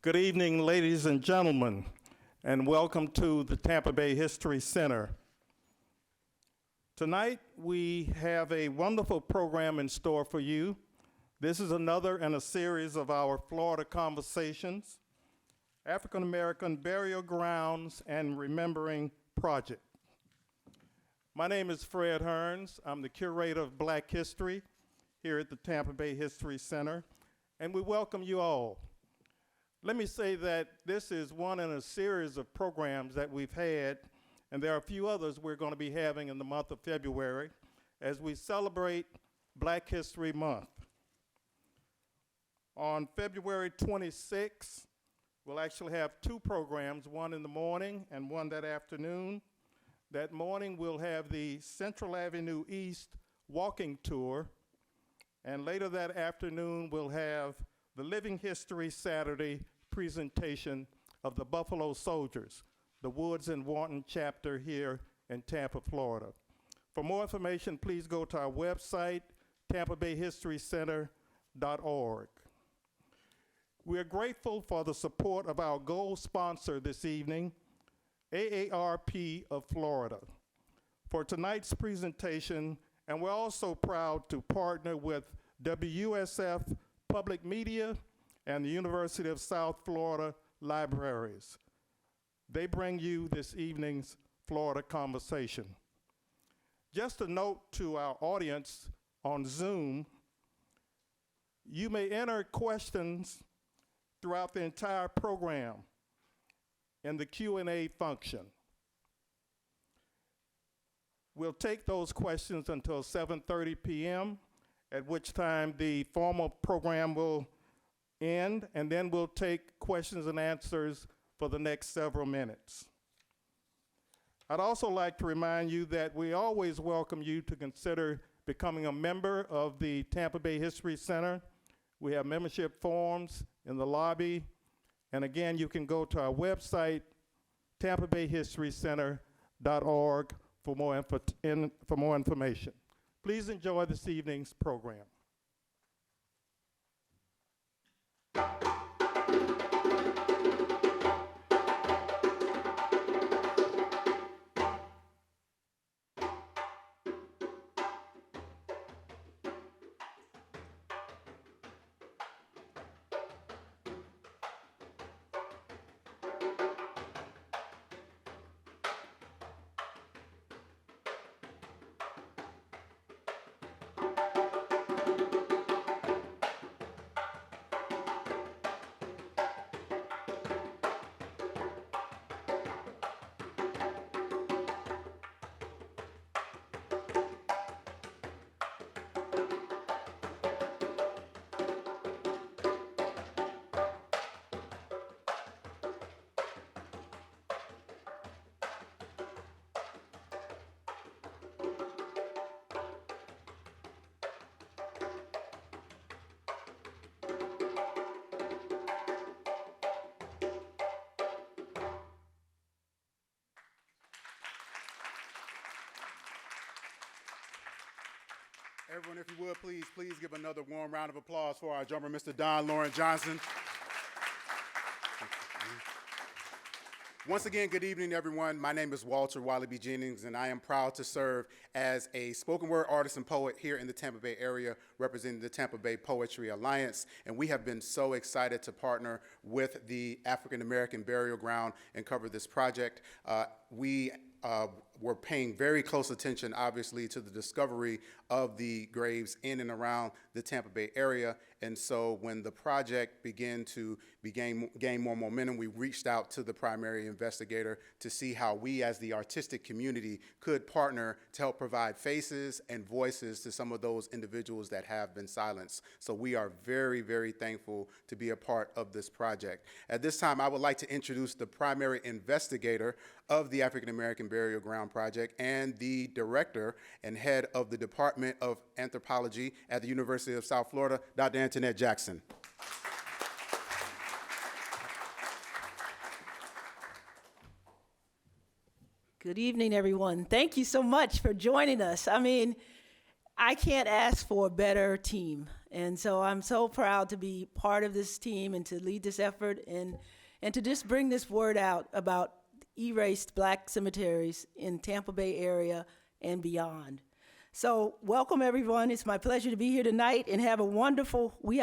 Good evening, ladies and gentlemen, and welcome to the Tampa Bay History Center. Tonight, we have a wonderful program in store for you. This is another in a series of our Florida Conversations, African American Burial Grounds and Remembering Project. My name is Fred Hearns. I'm the curator of Black History here at the Tampa Bay History Center, and we welcome you all. Let me say that this is one in a series of programs that we've had, and there are a few others we're going to be having in the month of February as we celebrate Black History Month. On February 26th, we'll actually have two programs, one in the morning and one that afternoon. That morning, we'll have the Central Avenue East walking tour, and later that afternoon, we'll have the Living History Saturday presentation of the Buffalo Soldiers, the Woods and Wharton chapter here in Tampa, Florida. For more information, please go to our website, tampabayhistorycenter.org. We are grateful for the support of our gold sponsor this evening, AARP of Florida, for tonight's presentation, and we're also proud to partner with WUSF Public Media and the University of South Florida Libraries. They bring you this evening's Florida Conversation. Just a note to our audience on Zoom, you may enter questions throughout the entire program in the Q&A function. We'll take those questions until 7:30 p.m., at which time the formal program will end, and then we'll take questions and answers for the next several minutes. I'd also like to remind you that we always welcome you to consider becoming a member of the Tampa Bay History Center. We have membership forms in the lobby, and again, you can go to our website, tampabayhistorycenter.org for more information. Please enjoy this evening's program. Everyone, if you would, please give another warm round of applause for our drummer, Mr. Don Lauren Johnson. Once again, good evening, everyone. My name is Walter Wiley B. Jennings, and I am proud to serve as a spoken word artist and poet here in the Tampa Bay area, representing the Tampa Bay Poetry Alliance. And we have been so excited to partner with the African American Burial Ground and cover this project. We're paying very close attention, obviously, to the discovery of the graves in and around the Tampa Bay area. And so when the project began to gain more momentum, we reached out to the primary investigator to see how we as the artistic community could partner to help provide faces and voices to some of those individuals that have been silenced. So we are very, very thankful to be a part of this project. At this time, I would like to introduce the primary investigator of the African American Burial Ground Project and the director and head of the Department of Anthropology at the University of South Florida, Dr. Antoinette Jackson. Good evening, everyone. Thank you so much for joining us. I mean, I can't ask for a better team. And so I'm so proud to be part of this team and to lead this effort and to just bring this word out about erased Black cemeteries in Tampa Bay area and beyond. So welcome everyone. It's my pleasure to be here tonight and we have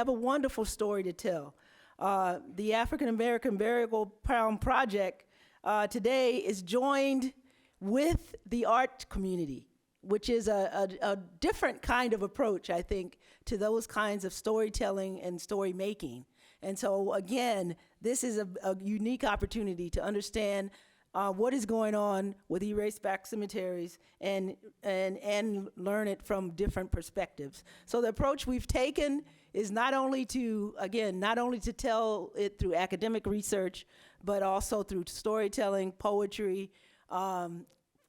a wonderful story to tell. The African American Burial Ground Project today is joined with the art community, which is a different kind of approach, I think, to those kinds of storytelling and story making. And so again, this is a unique opportunity to understand what is going on with erased Black cemeteries and learn it from different perspectives. So the approach we've taken is not only to tell it through academic research, but also through storytelling, poetry,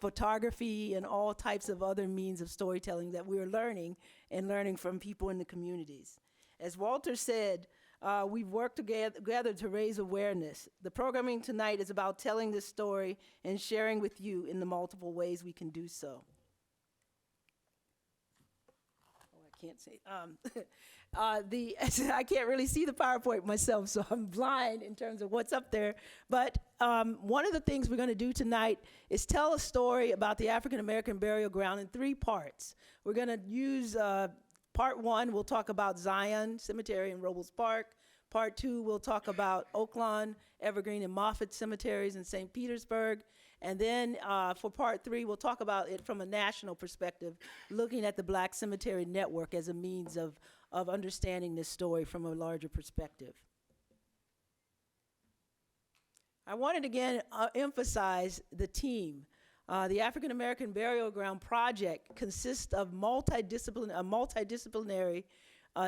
photography, and all types of other means of storytelling that we're learning from people in the communities. As Walter said, we've worked together to raise awareness. The programming tonight is about telling this story and sharing with you in the multiple ways we can do so. Oh, I can't say. I can't really see the PowerPoint myself, so I'm blind in terms of what's up there. But one of the things we're going to do tonight is tell a story about the African American burial ground in 3 parts. We're going to use Part 1, we'll talk about Zion Cemetery in Robles Park. Part 2, we'll talk about Oaklawn, Evergreen, and Moffett cemeteries in St. Petersburg. And then for Part 3, we'll talk about it from a national perspective, looking at the Black Cemetery Network as a means of understanding this story from a larger perspective. I wanted again emphasize the team. The African American Burial Ground Project consists of a multidisciplinary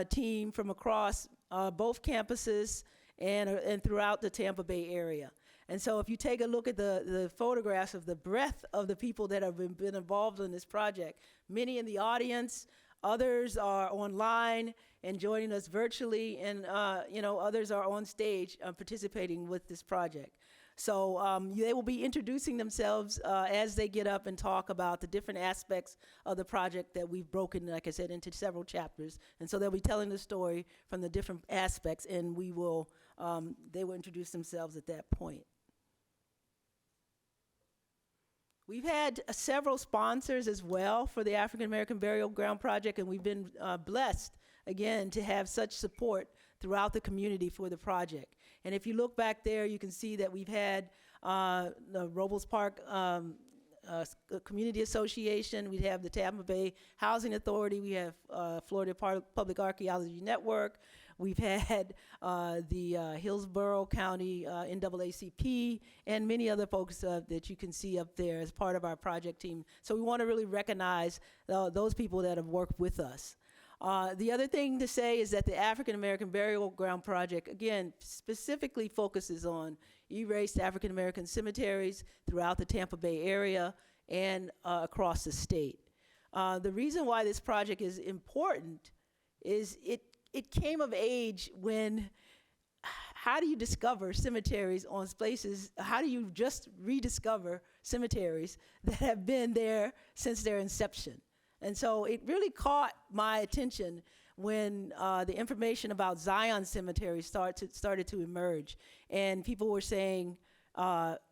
team from across both campuses and throughout the Tampa Bay area. And so if you take a look at the photographs of the breadth of the people that have been involved in this project, many in the audience, others are online and joining us virtually, and others are on stage participating with this project. So they will be introducing themselves as they get up and talk about the different aspects of the project that we've broken, like I said, into several chapters. And so they'll be telling the story from the different aspects, and they will introduce themselves at that point. We've had several sponsors as well for the African American Burial Ground Project, and we've been blessed, again, to have such support throughout the community for the project. And if you look back there, you can see that we've had the Robles Park Community Association, we have the Tampa Bay Housing Authority, we have Florida Public Archaeology Network, we've had the Hillsborough County NAACP, and many other folks that you can see up there as part of our project team. So we want to really recognize those people that have worked with us. The other thing to say is that the African American Burial Ground Project, again, specifically focuses on erased African American cemeteries throughout the Tampa Bay area and across the state. The reason why this project is important is it came of age when, how do you discover cemeteries on places, how do you just rediscover cemeteries that have been there since their inception? And so it really caught my attention when the information about Zion Cemetery started to emerge. And people were saying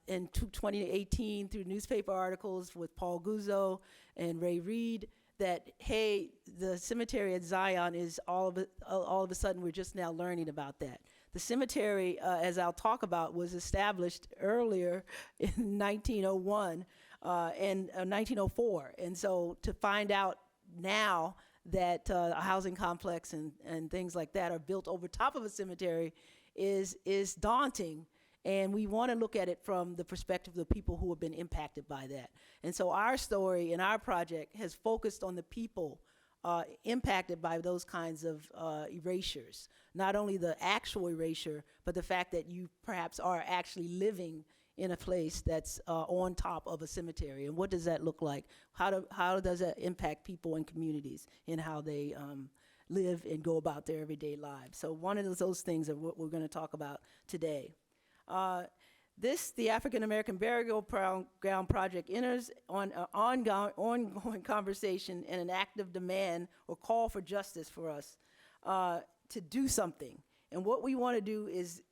in 2018 through newspaper articles with Paul Guzzo and Ray Reed that, hey, the cemetery at Zion is all of a sudden we're just now learning about that. The cemetery, as I'll talk about, was established earlier in 1901. And 1904, and so to find out now that a housing complex and things like that are built over top of a cemetery is daunting, and we want to look at it from the perspective of the people who have been impacted by that. And so our story and our project has focused on the people impacted by those kinds of erasures, not only the actual erasure, but the fact that you perhaps are actually living in a place that's on top of a cemetery. And what does that look like? How does that impact people and communities in how they live and go about their everyday lives? So one of those things are what we're going to talk about today. The African American Burial Ground Project enters on an ongoing conversation and an active demand or call for justice for us. to do something. And what we want to do is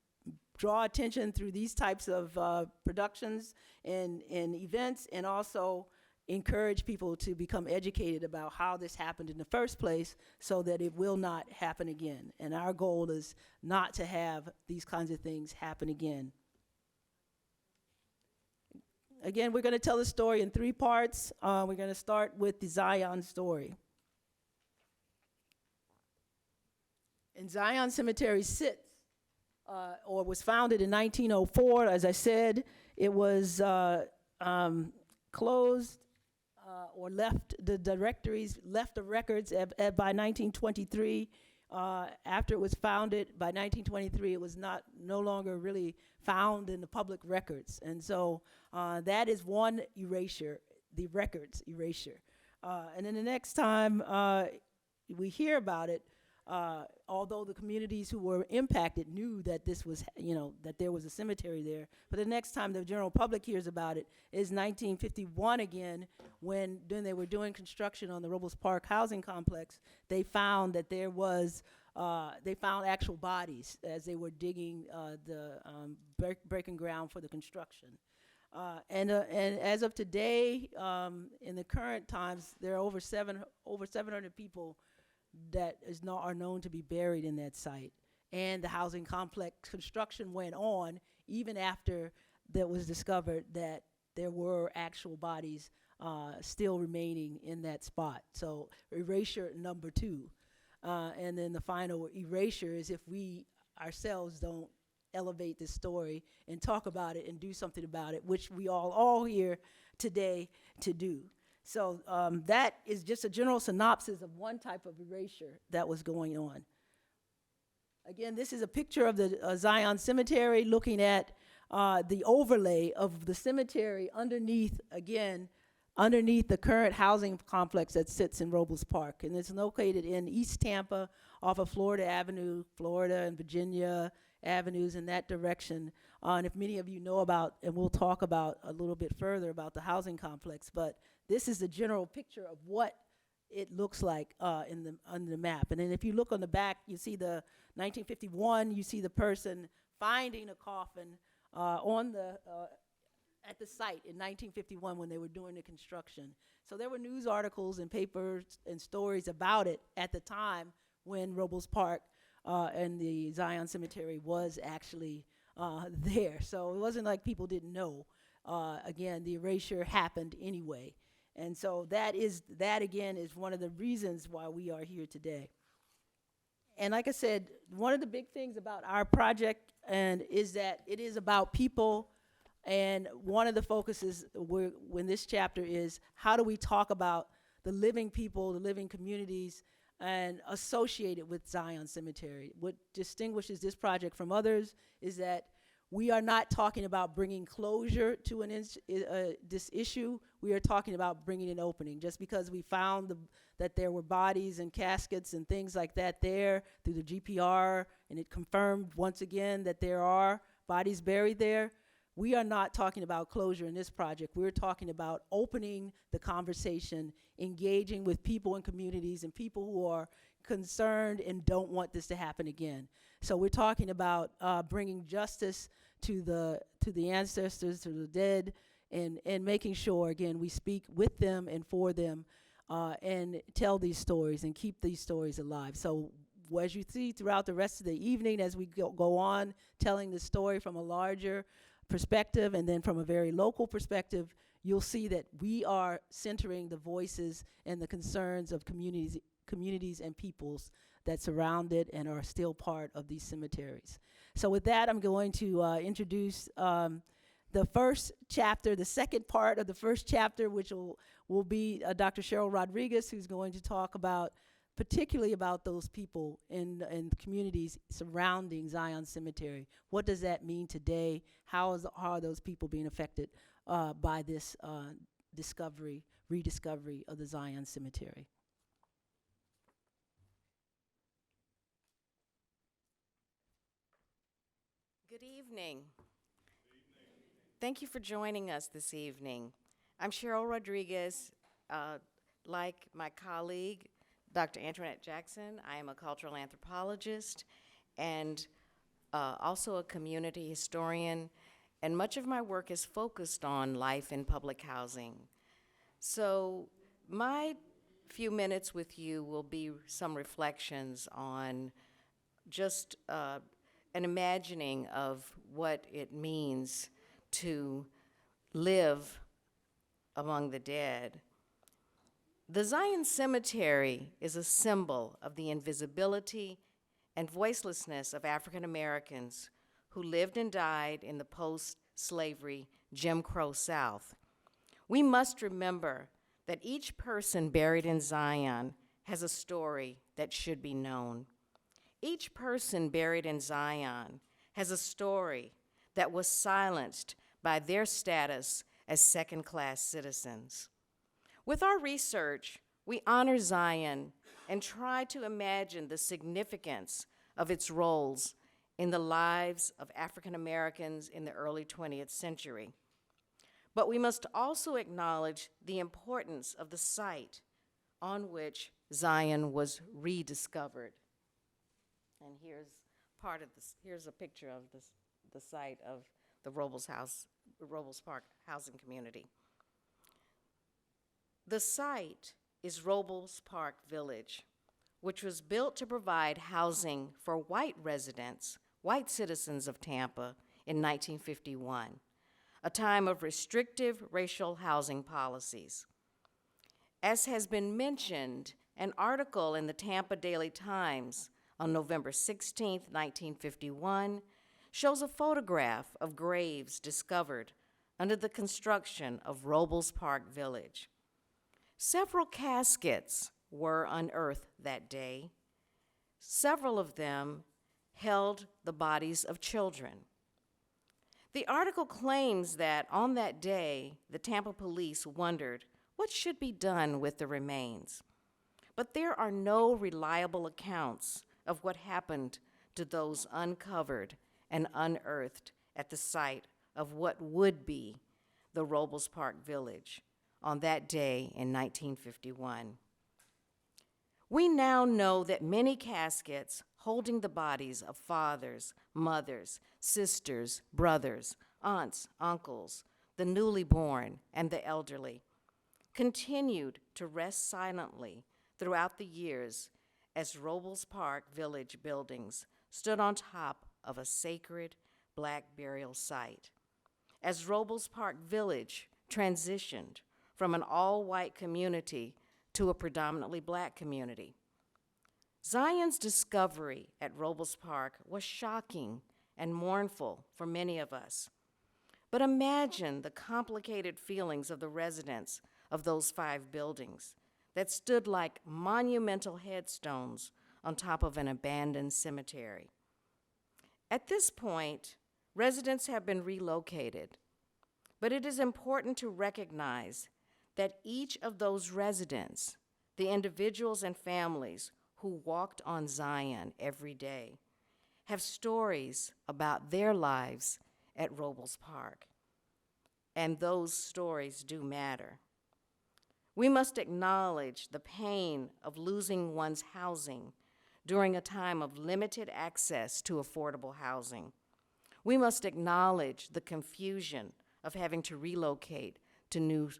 draw attention through these types of productions and events, and also encourage people to become educated about how this happened in the first place so that it will not happen again. And our goal is not to have these kinds of things happen again. Again, we're going to tell the story in 3 parts. We're going to start with the Zion story. And Zion Cemetery sits, or was founded in 1904. As I said, it was closed or left, the directories left the records by 1923. After it was founded, by 1923, it was no longer really found in the public records. And so that is one erasure, the records erasure. And then the next time we hear about it, although the communities who were impacted knew that this was, that there was a cemetery there, but the next time the general public hears about it is 1951 again, when they were doing construction on the Robles Park housing complex. They found that there was, they found actual bodies as they were digging the breaking ground for the construction. And as of today, in the current times, there are over 700 people that are known to be buried in that site. And the housing complex construction went on even after that was discovered that there were actual bodies still remaining in that spot. So erasure number 2. And then the final erasure is if we ourselves don't elevate this story and talk about it and do something about it, which we all here today to do. So that is just a general synopsis of one type of erasure that was going on. Again, this is a picture of the Zion Cemetery, looking at the overlay of the cemetery underneath the current housing complex that sits in Robles Park. And it's located in East Tampa off of Florida Avenue, Florida and Virginia avenues in that direction. And if many of you know about, and we'll talk about a little bit further about the housing complex, but this is the general picture of what it looks like on the map. And then if you look on the back, you see the 1951, you see the person finding a coffin at the site in 1951 when they were doing the construction. So there were news articles and papers and stories about it at the time when Robles Park and the Zion Cemetery was actually there. So it wasn't like people didn't know. Again, the erasure happened anyway. And so that again is one of the reasons why we are here today. And like I said, one of the big things about our project is that it is about people. And one of the focuses in this chapter is how do we talk about the living people, the living communities, and associated with Zion Cemetery. What distinguishes this project from others is that we are not talking about bringing closure to this issue. We are talking about bringing an opening. Just because we found that there were bodies and caskets and things like that there through the GPR, and it confirmed once again that there are bodies buried there, we are not talking about closure in this project. We're talking about opening the conversation, engaging with people and communities and people who are concerned and don't want this to happen again. So we're talking about bringing justice to the ancestors, to the dead, and making sure, again, we speak with them and for them and tell these stories and keep these stories alive. So as you see throughout the rest of the evening, as we go on telling the story from a larger perspective and then from a very local perspective, you'll see that we are centering the voices and the concerns of communities and peoples that surround it and are still part of these cemeteries. So with that, I'm going to introduce the first chapter, the second part of the first chapter, which will be Dr. Cheryl Rodriguez, who's going to talk particularly about those people in communities surrounding Zion Cemetery. What does that mean today? How are those people being affected by this rediscovery of the Zion Cemetery? Good evening. Thank you for joining us this evening. I'm Cheryl Rodriguez. Like my colleague, Dr. Antoinette Jackson. I am a cultural anthropologist and also a community historian, and much of my work is focused on life in public housing. So my few minutes with you will be some reflections on just an imagining of what it means to live among the dead. The Zion Cemetery is a symbol of the invisibility and voicelessness of African Americans who lived and died in the post-slavery Jim Crow South. We must remember that each person buried in Zion has a story that should be known. Each person buried in Zion has a story that was silenced by their status as second-class citizens. With our research, we honor Zion and try to imagine the significance of its roles in the lives of African Americans in the early 20th century. But we must also acknowledge the importance of the site on which Zion was rediscovered. And here's a picture of the site of the Robles Park housing community. The site is Robles Park Village, which was built to provide housing for white residents, white citizens of Tampa in 1951, a time of restrictive racial housing policies. As has been mentioned, an article in the Tampa Daily Times on November 16, 1951, shows a photograph of graves discovered under the construction of Robles Park Village. Several caskets were unearthed that day. Several of them held the bodies of children. The article claims that on that day, the Tampa police wondered what should be done with the remains. But there are no reliable accounts of what happened to those uncovered and unearthed at the site of what would be the Robles Park Village on that day in 1951. We now know that many caskets holding the bodies of fathers, mothers, sisters, brothers, aunts, uncles, the newly born, and the elderly continued to rest silently throughout the years as Robles Park Village buildings stood on top of a sacred Black burial site. As Robles Park Village transitioned from an all-white community to a predominantly Black community. Zion's discovery at Robles Park was shocking and mournful for many of us. But imagine the complicated feelings of the residents of those 5 buildings that stood like monumental headstones on top of an abandoned cemetery. At this point, residents have been relocated, but it is important to recognize that each of those residents, the individuals and families who walked on Zion every day, have stories about their lives at Robles Park, and those stories do matter. We must acknowledge the pain of losing one's housing during a time of limited access to affordable housing. We must acknowledge the confusion of having to relocate to new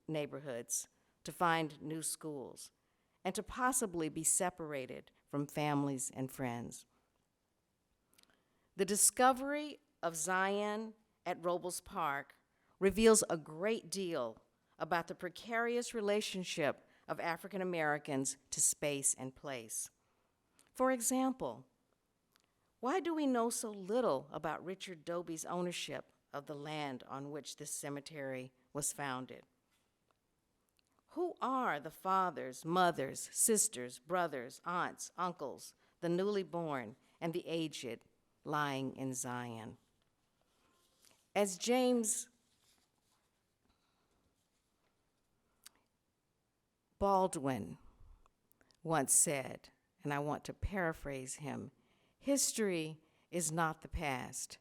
neighborhoods, to find new schools, and to possibly be separated from families and friends. The discovery of Zion at Robles Park reveals a great deal about the precarious relationship of African Americans to space and place. For example, why do we know so little about Richard Doby's ownership of the land on which this cemetery was founded? Who are the fathers, mothers, sisters, brothers, aunts, uncles, the newly born, and the aged lying in Zion? As James Baldwin once said, and I want to paraphrase him, history is not the past.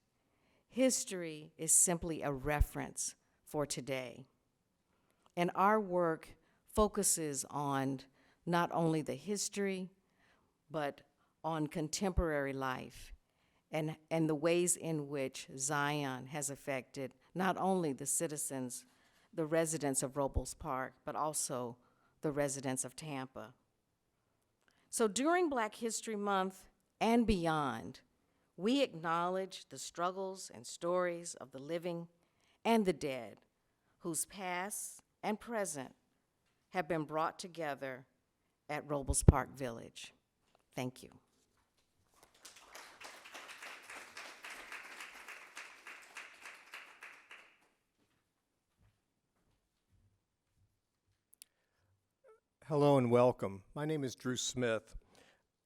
History is simply a reference for today. And our work focuses on not only the history, but on contemporary life and the ways in which Zion has affected not only the citizens, the residents of Robles Park, but also the residents of Tampa. So during Black History Month and beyond, we acknowledge the struggles and stories of the living and the dead, whose past and present have been brought together at Robles Park Village. Thank you. Hello and welcome. My name is Drew Smith.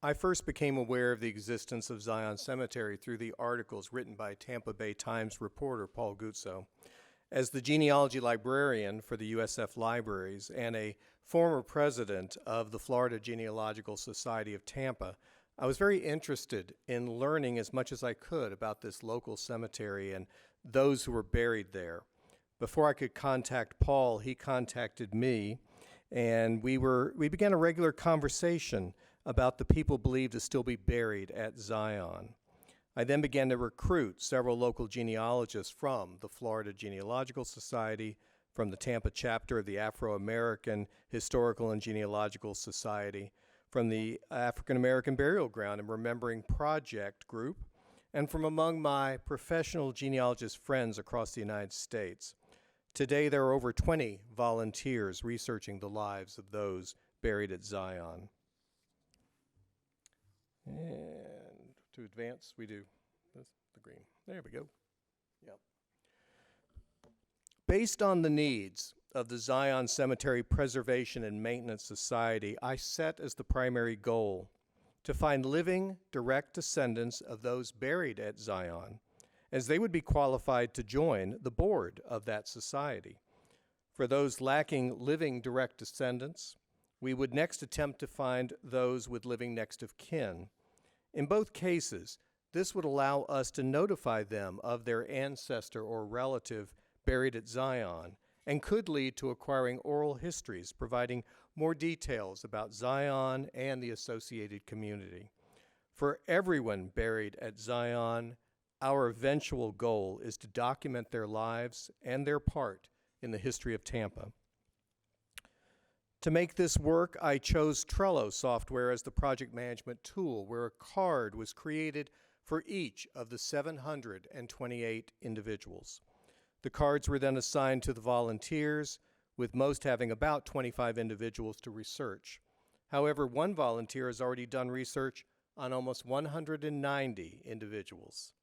I first became aware of the existence of Zion Cemetery through the articles written by Tampa Bay Times reporter Paul Guzzo. As the genealogy librarian for the USF Libraries and a former president of the Florida Genealogical Society of Tampa, I was very interested in learning as much as I could about this local cemetery and those who were buried there. Before I could contact Paul, he contacted me, and we began a regular conversation about the people believed to still be buried at Zion. I then began to recruit several local genealogists from the Florida Genealogical Society, from the Tampa chapter of the Afro-American Historical and Genealogical Society, from the African American Burial Ground and Remembering Project group, and from among my professional genealogist friends across the United States. Today, there are over 20 volunteers researching the lives of those buried at Zion. And to advance, we do the green. There we go. Yep. Based on the needs of the Zion Cemetery Preservation and Maintenance Society, I set as the primary goal to find living, direct descendants of those buried at Zion, as they would be qualified to join the board of that society. For those lacking living direct descendants, we would next attempt to find those with living next of kin. In both cases, this would allow us to notify them of their ancestor or relative buried at Zion, and could lead to acquiring oral histories providing more details about Zion and the associated community. For everyone buried at Zion, our eventual goal is to document their lives and their part in the history of Tampa. To make this work, I chose Trello software as the project management tool, where a card was created for each of the 728 individuals. The cards were then assigned to the volunteers, with most having about 25 individuals to research. However, one volunteer has already done research on almost 190 individuals.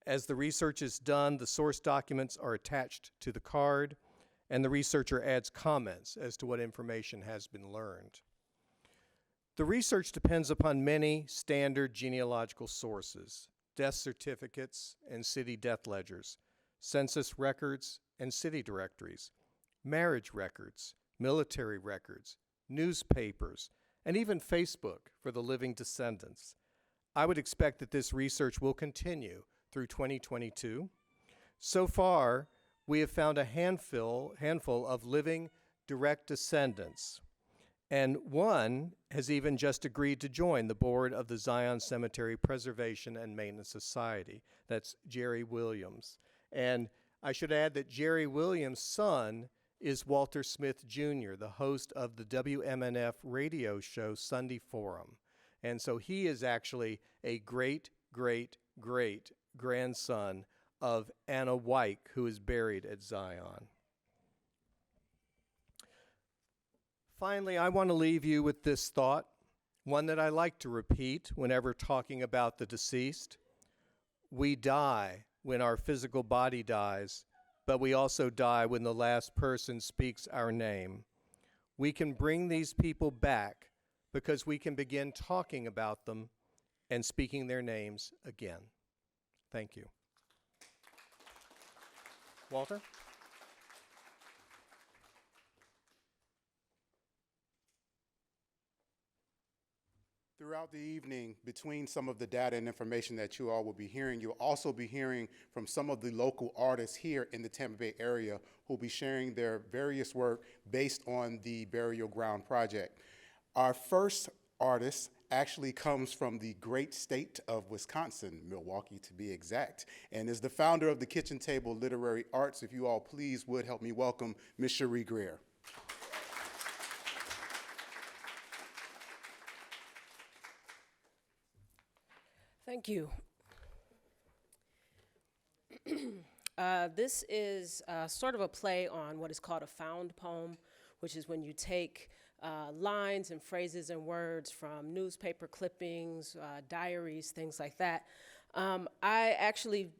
As the research is done, the source documents are attached to the card, and the researcher adds comments as to what information has been learned. The research depends upon many standard genealogical sources: death certificates and city death ledgers, census records and city directories, marriage records, military records, newspapers, and even Facebook for the living descendants. I would expect that this research will continue through 2022. So far, we have found a handful of living direct descendants, and one has even just agreed to join the board of the Zion Cemetery Preservation and Maintenance Society. That's Jerry Williams. And I should add that Jerry Williams' son is Walter Smith Jr., the host of the WMNF radio show Sunday Forum. And so he is actually a great grandson of Anna White, who is buried at Zion. Finally, I want to leave you with this thought, one that I like to repeat whenever talking about the deceased. We die when our physical body dies, but we also die when the last person speaks our name. We can bring these people back because we can begin talking about them and speaking their names again. Thank you. Walter? Throughout the evening, between some of the data and information that you all will be hearing, you'll also be hearing from some of the local artists here in the Tampa Bay area who will be sharing their various work based on the Burial Ground Project. Our first artist actually comes from the great state of Wisconsin, Milwaukee to be exact, and is the founder of the Kitchen Table Literary Arts. If you all please would help me welcome Ms. Cheryl Greer. Thank you. This is sort of a play on what is called a found poem, which is when you take lines and phrases and words from newspaper clippings, diaries, things like that. I actually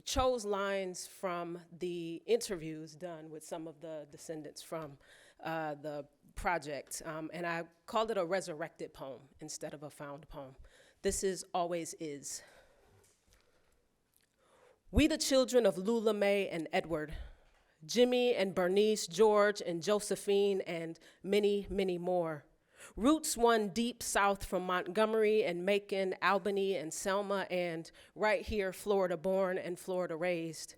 chose lines from the interviews done with some of the descendants from the project, and I called it a resurrected poem instead of a found poem. This is Always Is. We the children of Lula Mae and Edward, Jimmy and Bernice, George and Josephine, and many, many more. Roots one deep south from Montgomery and Macon, Albany and Selma, and right here, Florida born and Florida raised.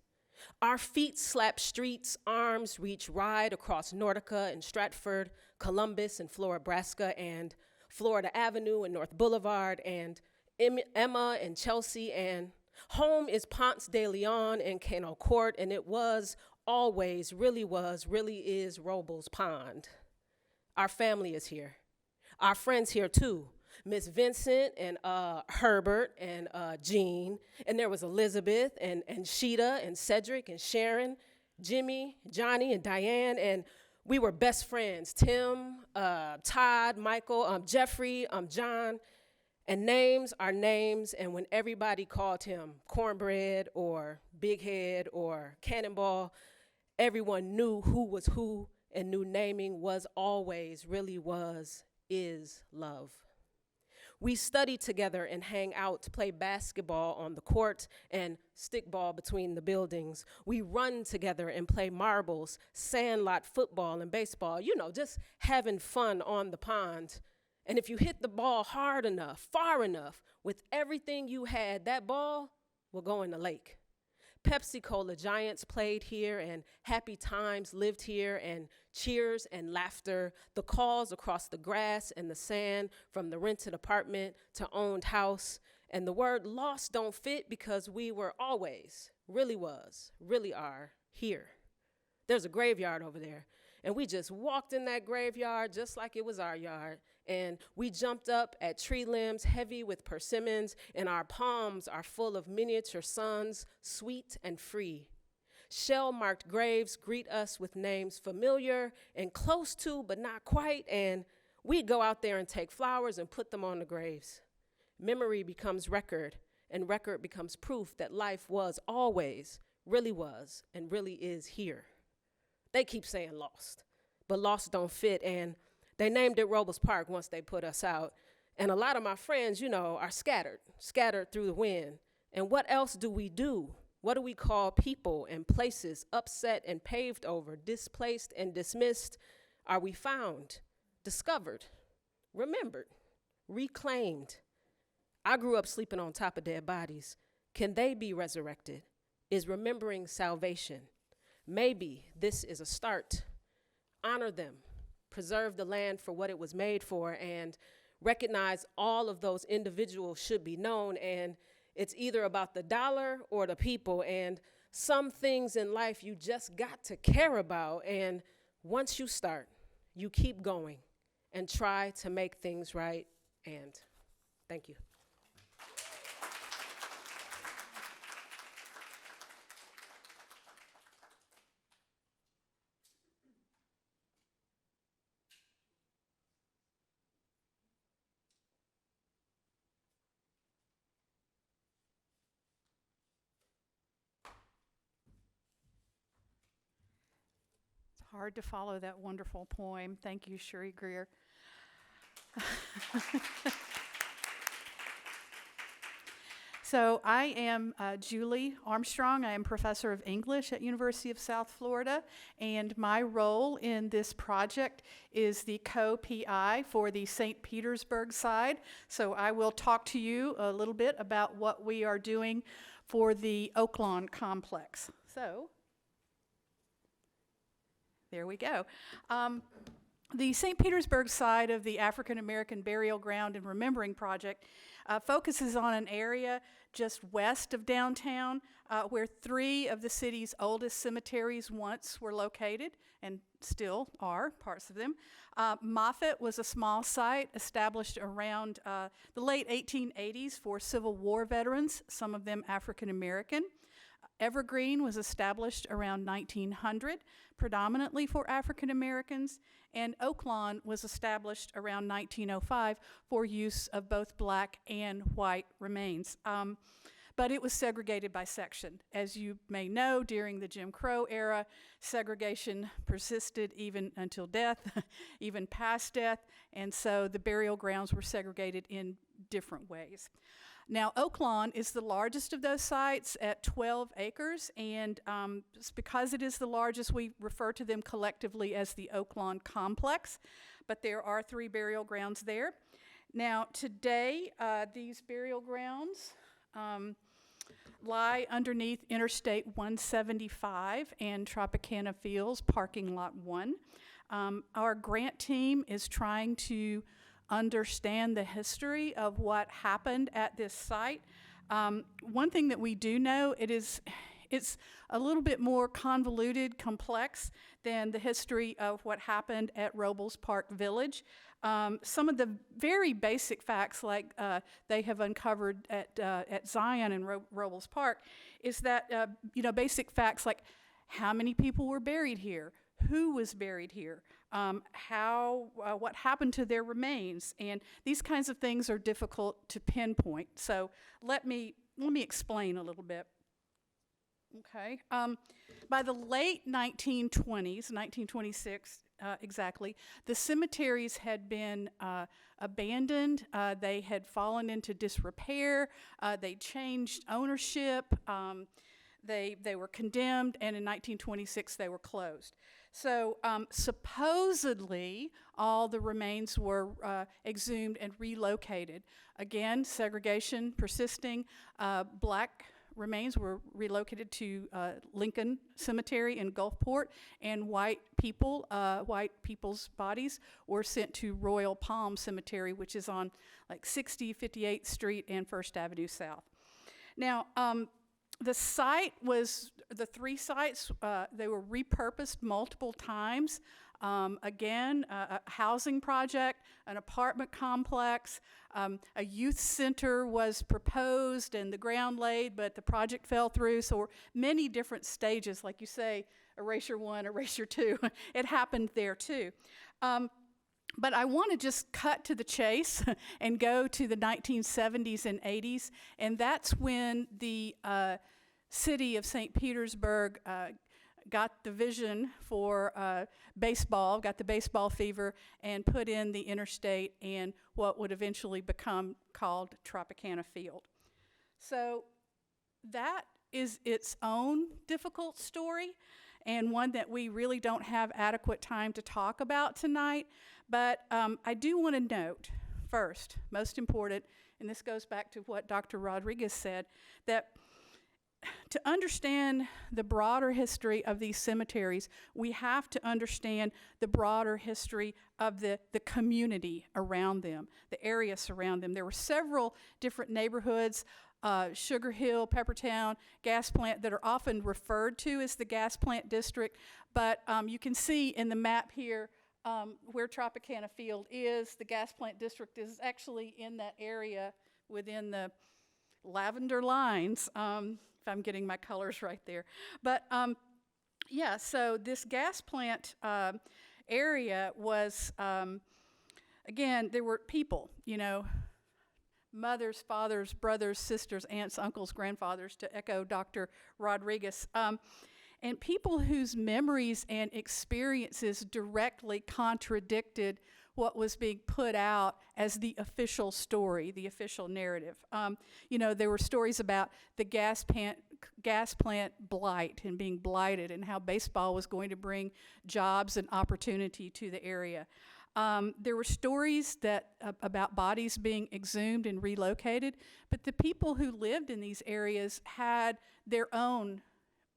Our feet slap streets, arms reach wide across Nordica and Stratford, Columbus and Florabraska, and Florida Avenue and North Boulevard, and Emma and Chelsea, and home is Ponce de Leon and Cano Court, and it was, always, really is Robles Pond. Our family is here. Our friends here too. Miss Vincent and Herbert and Jean, and there was Elizabeth and Sheeta and Cedric and Sharon, Jimmy, Johnny and Diane, and we were best friends, Tim, Todd, Michael, Jeffrey, John, and names are names, and when everybody called him Cornbread or Big Head or Cannonball, everyone knew who was who and knew naming was always, really was, is love. We study together and hang out to play basketball on the court and stickball between the buildings. We run together and play marbles, sandlot football and baseball, you know, just having fun on the pond. And if you hit the ball hard enough, far enough, with everything you had, that ball will go in the lake. Pepsi-Cola giants played here, and happy times lived here, and cheers and laughter, the calls across the grass and the sand, from the rented apartment to owned house. And the word lost don't fit because we were always, really was, really are here. There's a graveyard over there, and we just walked in that graveyard just like it was our yard. And we jumped up at tree limbs heavy with persimmons, and our palms are full of miniature suns, sweet and free. Shell-marked graves greet us with names familiar and close to, but not quite, and we go out there and take flowers and put them on the graves. Memory becomes record, and record becomes proof that life was always, really was, and really is here. They keep saying lost, but lost don't fit, and they named it Robles Park once they put us out. And a lot of my friends, you know, are scattered through the wind. And what else do we do? What do we call people and places upset and paved over, displaced and dismissed? Are we found, discovered, remembered, reclaimed? I grew up sleeping on top of dead bodies. Can they be resurrected? Is remembering salvation? Maybe this is a start. Honor them. Preserve the land for what it was made for, and recognize all of those individuals should be known, and it's either about the dollar or the people, and some things in life you just got to care about, and once you start, you keep going and try to make things right, and thank you. Hard to follow that wonderful poem. Thank you, Cheryl Greer. So I am Julie Armstrong. I am professor of English at University of South Florida, and my role in this project is the co-PI for the St. Petersburg side. So I will talk to you a little bit about what we are doing for the Oaklawn complex. So there we go. The St. Petersburg side of the African American Burial Ground and Remembering Project focuses on an area just west of downtown where 3 of the city's oldest cemeteries once were located and still are, parts of them. Moffett was a small site established around the late 1880s for Civil War veterans, some of them African American. Evergreen was established around 1900, predominantly for African Americans, and Oaklawn was established around 1905 for use of both black and white remains. But it was segregated by section. As you may know, during the Jim Crow era, segregation persisted even until death, even past death, and so the burial grounds were segregated in different ways. Now, Oaklawn is the largest of those sites at 12 acres, and because it is the largest, we refer to them collectively as the Oaklawn Complex, but there are 3 burial grounds there. Now, today, these burial grounds lie underneath Interstate 175 and Tropicana Fields, Parking Lot 1. Our grant team is trying to understand the history of what happened at this site. One thing that we do know, it's a little bit more convoluted, complex than the history of what happened at Robles Park Village. Some of the very basic facts, like they have uncovered at Zion and Robles Park, is that basic facts like how many people were buried here, who was buried here, what happened to their remains, and these kinds of things are difficult to pinpoint. So let me explain a little bit. Okay. By the late 1920s, 1926 exactly, the cemeteries had been abandoned. They had fallen into disrepair. They changed ownership. They were condemned, and in 1926 they were closed. So supposedly all the remains were exhumed and relocated. Again, segregation persisting. Black remains were relocated to Lincoln Cemetery in Gulfport, and white people's bodies were sent to Royal Palm Cemetery, which is on like 60, 58th Street and 1st Avenue South. Now, the 3 sites, they were repurposed multiple times. Again, a housing project, an apartment complex, a youth center was proposed and the ground laid, but the project fell through. So many different stages, like you say, erasure 1, erasure 2. It happened there too. But I want to just cut to the chase and go to the 1970s and 80s, and that's when the city of St. Petersburg got the vision for baseball, got the baseball fever, and put in the interstate and what would eventually become called Tropicana Field. So that is its own difficult story, and one that we really don't have adequate time to talk about tonight. But I do want to note first, most important, and this goes back to what Dr. Rodriguez said, that to understand the broader history of these cemeteries, we have to understand the broader history of the community around them, the area surrounding them. There were several different neighborhoods, Sugar Hill, Peppertown, Gas Plant, that are often referred to as the Gas Plant District, but you can see in the map here where Tropicana Field is. The Gas Plant District is actually in that area within the lavender lines, if I'm getting my colors right there. But yeah, so this gas plant area was, again, there were people, mothers, fathers, brothers, sisters, aunts, uncles, grandfathers, to echo Dr. Rodriguez, and people whose memories and experiences directly contradicted what was being put out as the official story, the official narrative. There were stories about the gas plant blight and being blighted, and how baseball was going to bring jobs and opportunity to the area. There were stories about bodies being exhumed and relocated, but the people who lived in these areas had their own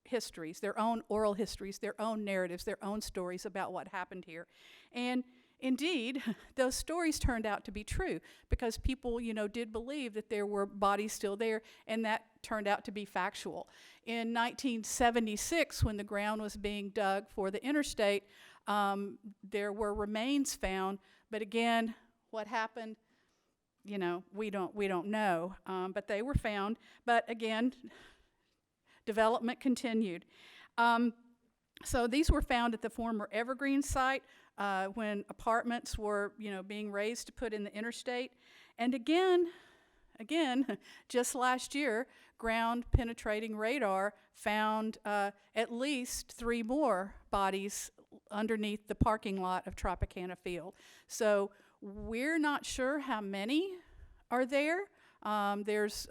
histories, their own oral histories, their own narratives, their own stories about what happened here. And indeed, those stories turned out to be true because people, did believe that there were bodies still there, and that turned out to be factual. In 1976, when the ground was being dug for the interstate, there were remains found, but again, what happened, we don't know, but they were found. But again, development continued. So these were found at the former Evergreen site when apartments were, being raised to put in the interstate. And again, just last year, ground penetrating radar found at least 3 more bodies underneath the parking lot of Tropicana Field. So we're not sure how many are there. There's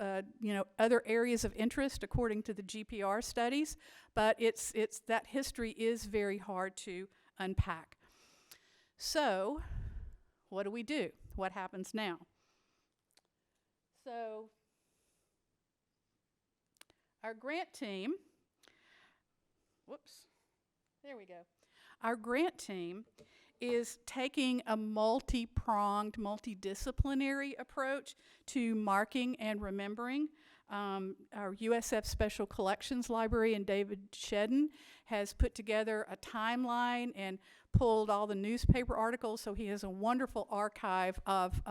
other areas of interest according to the GPR studies, but it's that history is very hard to unpack. So what do? What happens now? So our grant team, there we go. Our grant team is taking a multi-pronged, multidisciplinary approach to marking and remembering. Our USF Special Collections Librarian, David Shedden, has put together a timeline and pulled all the newspaper articles, so he has a wonderful archive of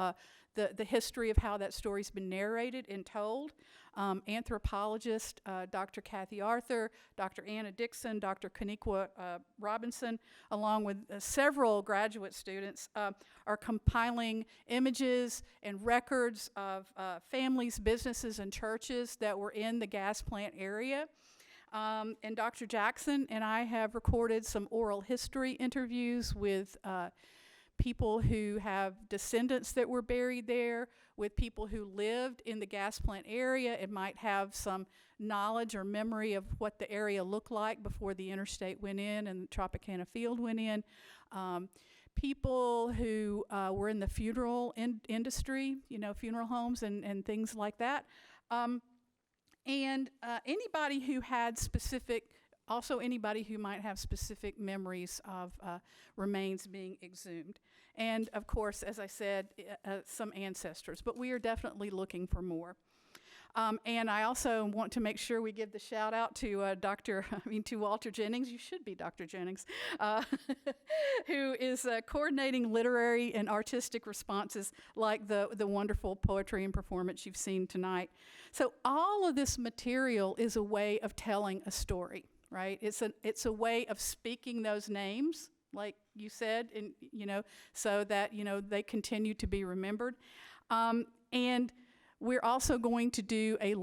the history of how that story's been narrated and told. Anthropologist Dr. Kathy Arthur, Dr. Anna Dixon, Dr. Kaniqua Robinson, along with several graduate students, are compiling images and records of families, businesses, and churches that were in the gas plant area. And Dr. Jackson and I have recorded some oral history interviews with people who have descendants that were buried there, with people who lived in the gas plant area and might have some knowledge or memory of what the area looked like before the interstate went in and the Tropicana Field went in. People who were in the funeral industry, funeral homes and things like that. And anybody who had anybody who might have specific memories of remains being exhumed. And of course, as I said, some ancestors, but we are definitely looking for more. And I also want to make sure we give the shout out to to Walter Jennings. You should be Dr. Jennings, who is coordinating literary and artistic responses like the wonderful poetry and performance you've seen tonight. So all of this material is a way of telling a story, right? It's a way of speaking those names, like you said, and so that they continue to be remembered. And we're also going to do a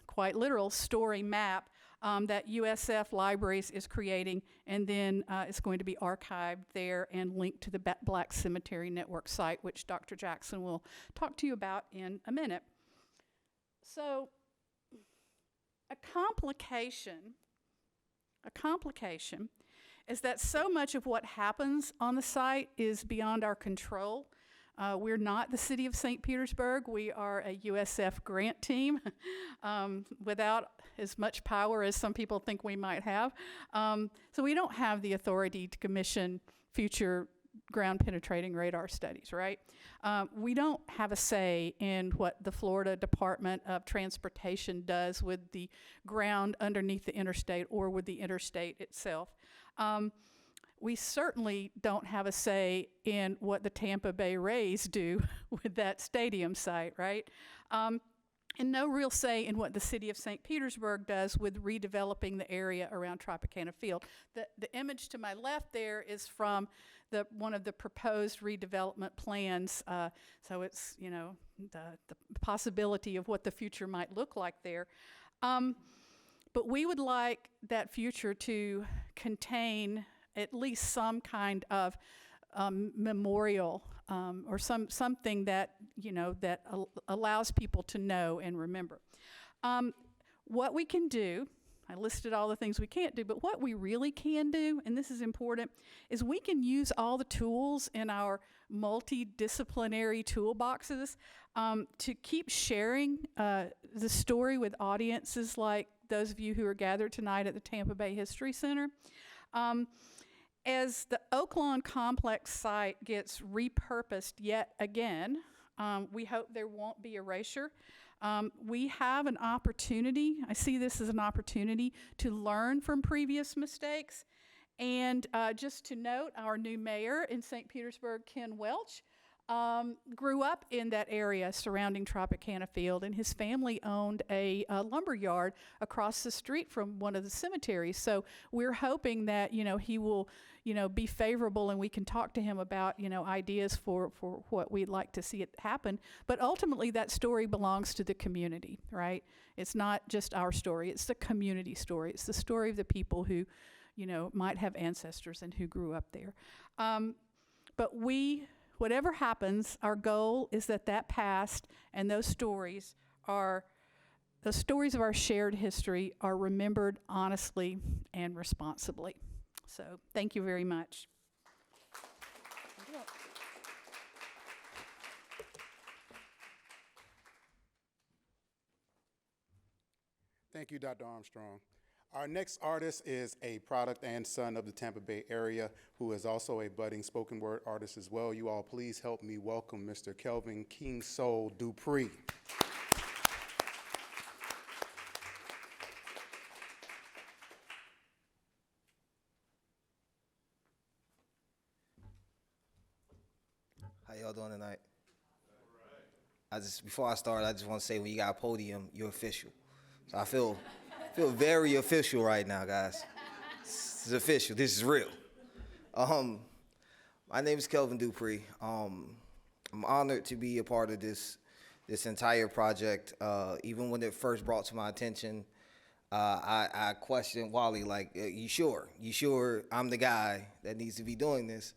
quite literal story map that USF Libraries is creating, and then it's going to be archived there and linked to the Black Cemetery Network site, which Dr. Jackson will talk to you about in a minute. So a complication is that so much of what happens on the site is beyond our control. We're not the city of St. Petersburg. We are a USF grant team without as much power as some people think we might have. So we don't have the authority to commission future ground penetrating radar studies, right? We don't have a say in what the Florida Department of Transportation does with the ground underneath the interstate or with the interstate itself. We certainly don't have a say in what the Tampa Bay Rays do with that stadium site, right? And no real say in what the city of St. Petersburg does with redeveloping the area around Tropicana Field. The image to my left there is from one of the proposed redevelopment plans. So it's, the possibility of what the future might look like there. But we would like that future to contain at least some kind of memorial or something that that allows people to know and remember. What we can do, I listed all the things we can't do, but what we really can do, and this is important, is we can use all the tools in our multidisciplinary toolboxes to keep sharing the story with audiences like those of you who are gathered tonight at the Tampa Bay History Center. As the Oaklawn Complex site gets repurposed yet again, we hope there won't be erasure. We have an opportunity, I see this as an opportunity to learn from previous mistakes. And just to note, our new mayor in St. Petersburg, Ken Welch, grew up in that area surrounding Tropicana Field, and his family owned a lumber yard across the street from one of the cemeteries. So we're hoping that, he will, be favorable, and we can talk to him about, ideas for what we'd like to see it happen. But ultimately, that story belongs to the community, right? It's not just our story, it's the community story. It's the story of the people who, might have ancestors and who grew up there. But whatever happens, our goal is that past and those stories the stories of our shared history are remembered honestly and responsibly. So thank you very much. Thank you, Dr. Armstrong. Our next artist is a product and son of the Tampa Bay area who is also a budding spoken word artist as well. You all please help me welcome Mr. Kelvin King Soul Dupree. How y'all doing tonight? Before I start, I just want to say, when you got a podium, you're official. So I feel very official right now, guys. This is official. This is real. My name is Kelvin Dupree. I'm honored to be a part of this entire project. Even when it first brought to my attention, I questioned Wally, like, you sure? You sure I'm the guy that needs to be doing this?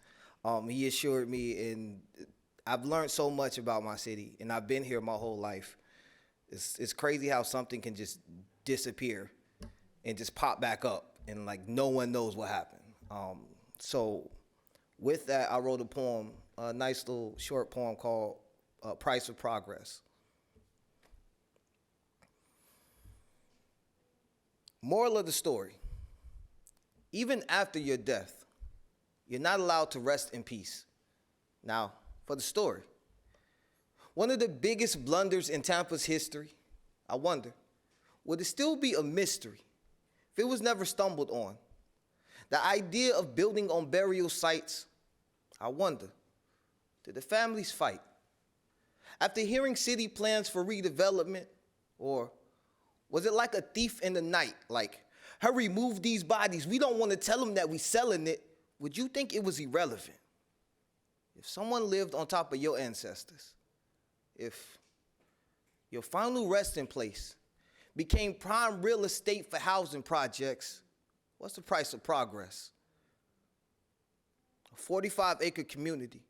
He assured me, and I've learned so much about my city, and I've been here my whole life. It's crazy how something can just disappear and just pop back up, and like no one knows what happened. So with that, I wrote a poem, a nice little short poem called Price of Progress. Moral of the story: even after your death, you're not allowed to rest in peace. Now, for the story. One of the biggest blunders in Tampa's history, I wonder, would it still be a mystery if it was never stumbled on? The idea of building on burial sites, I wonder, did the families fight? After hearing city plans for redevelopment, or was it like a thief in the night, like, hurry, move these bodies, we don't want to tell them that we selling it? Would you think it was irrelevant if someone lived on top of your ancestors? If your final resting place became prime real estate for housing projects, what's the price of progress? A 45-acre community,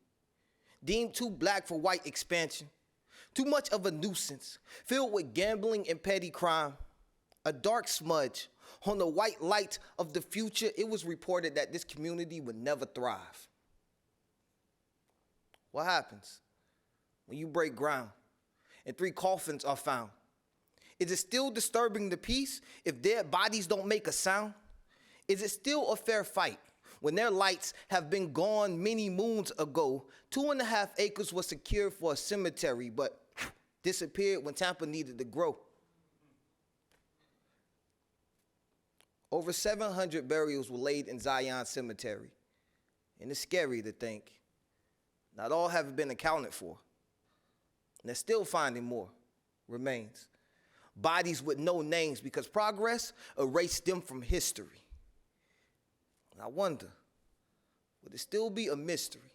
deemed too black for white expansion, too much of a nuisance, filled with gambling and petty crime, a dark smudge on the white light of the future. It was reported that this community would never thrive. What happens when you break ground and 3 coffins are found? Is it still disturbing the peace if dead bodies don't make a sound? Is it still a fair fight when their lights have been gone many moons ago? 2.5 acres was secured for a cemetery, but disappeared when Tampa needed to grow. Over 700 burials were laid in Zion Cemetery, and it's scary to think not all have been accounted for. And they're still finding more remains. Bodies with no names because progress erased them from history. And I wonder, would it still be a mystery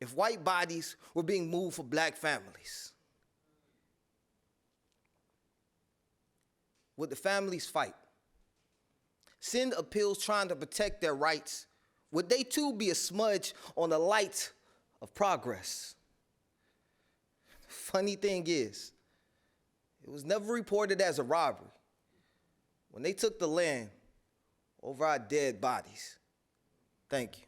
if white bodies were being moved for black families? Would the families fight? Send appeals trying to protect their rights? Would they too be a smudge on the light of progress? Funny thing is, it was never reported as a robbery when they took the land over our dead bodies. Thank you.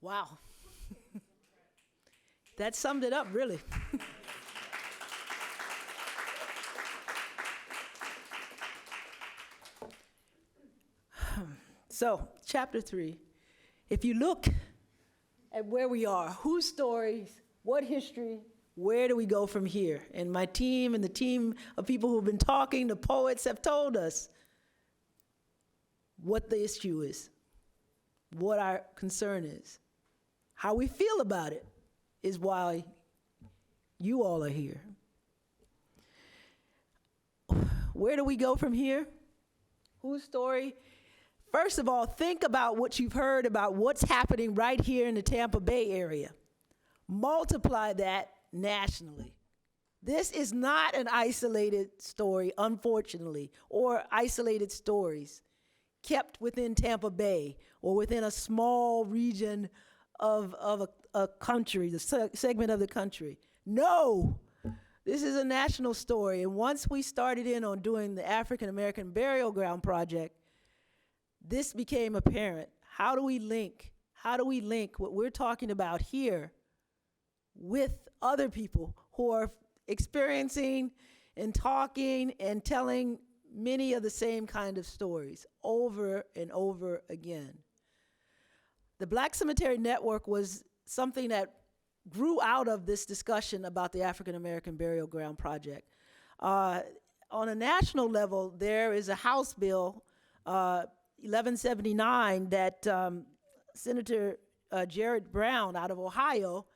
Wow. That summed it up, really. So, chapter 3. If you look at where we are, whose stories, what history, where do we go from here? And my team and the team of people who've been talking, the poets have told us what the issue is, what our concern is. How we feel about it is why you all are here. Where do we go from here? Whose story? First of all, think about what you've heard about what's happening right here in the Tampa Bay area. Multiply that nationally. This is not an isolated story, unfortunately, or isolated stories kept within Tampa Bay or within a small region of a country, the segment of the country. No, this is a national story. And once we started in on doing the African American Burial Ground Project, this became apparent. How do we link what we're talking about here with other people who are experiencing and talking and telling many of the same kind of stories over and over again? The Black Cemetery Network was something that grew out of this discussion about the African American Burial Ground Project. On a national level, there is a House bill, 1179, that Senator Jared Brown out of Ohio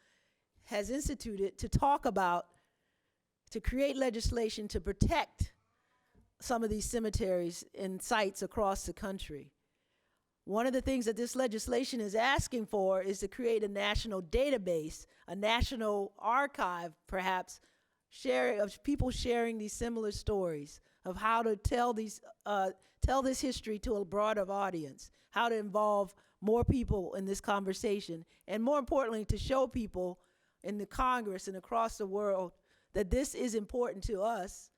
has instituted to create legislation to protect some of these cemeteries and sites across the country. One of the things that this legislation is asking for is to create a national database, a national archive, perhaps, of people sharing these similar stories of how to tell this history to a broader audience, how to involve more people in this conversation, and more importantly, to show people in the Congress and across the world that this is important to us,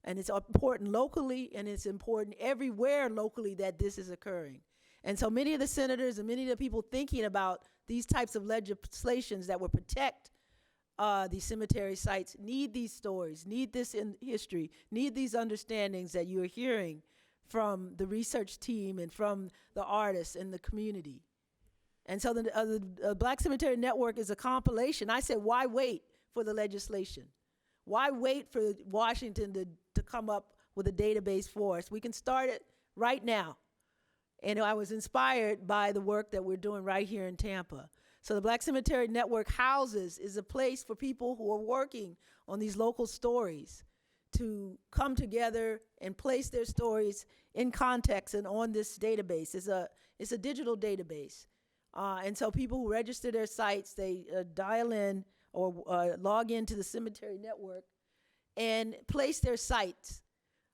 and it's important locally, and it's important everywhere locally that this is occurring. And so many of the senators and many of the people thinking about these types of legislations that will protect these cemetery sites need these stories, need this in history, need these understandings that you're hearing from the research team and from the artists and the community. And so the Black Cemetery Network is a compilation. I said, why wait for the legislation? Why wait for Washington to come up with a database for us? We can start it right now. And I was inspired by the work that we're doing right here in Tampa. So the Black Cemetery Network is a place for people who are working on these local stories to come together and place their stories in context and on this database. It's a digital database. And so people who register their sites, they dial in or log into the Cemetery Network and place their sites